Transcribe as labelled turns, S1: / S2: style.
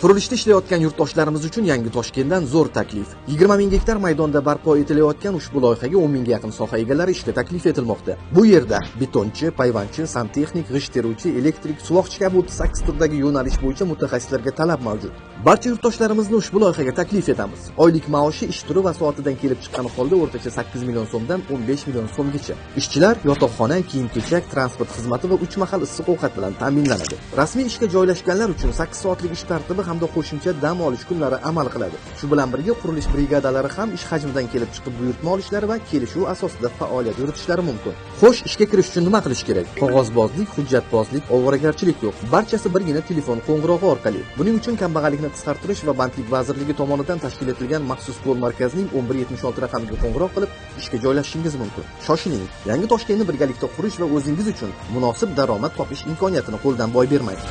S1: Qurilishda ishlayotgan yurtdoshlarimiz uchun yangi Toshkentdan zo'r taklif. 20 ming gektar maydonda barpo etilayotgan ushbu loyihaga 10 mingga yaqin soha egalari ishga taklif etilmoqda. Bu yerda betonchi, payvandchi, santexnik, g'isht teruvchi, elektrik, suvoqchi kabi 38 turdagi yo'nalish bo'yicha mutaxassislarga talab mavjud. Barcha yurtdoshlarimizni ushbu loyihaga taklif etamiz. Oylik maoshi ish turi va soatidan kelib chiqqan holda o'rtacha 8 million so'mdan 15 million so'mgacha. Ishchilar yotoqxona, kiyim-kechak, transport xizmati va 3 mahal issiq ovqat bilan ta'minlanadi. Rasmiy ishga joylashganlar uchun 8 soatlik ish tartibi hamda qo'shimcha dam olish kunlari amal qiladi. Shu bilan birga qurilish brigadalari ham ish hajmidan kelib chiqib buyurtma olishlari va kelishuv asosida faoliyat yuritishlari mumkin. Xo'sh, ishga kirish uchun nima qilish kerak? Qog'ozbozlik, hujjatbozlik, ovoragarchilik yo'q. Barchasi birgina telefon qo'ng'irog'i orqali. Buning uchun kambag'allikni qisqartirish va bandlik vazirligi tomonidan tashkil etilgan maxsus kol markazining 1176 raqamiga qo'ng'iroq qilib ishga joylashishingiz mumkin. Shoshiling. Yangi Toshkentni birgalikda qurish va o'zingiz uchun munosib daromad topish imkoniyatini qo'ldan boy bermang.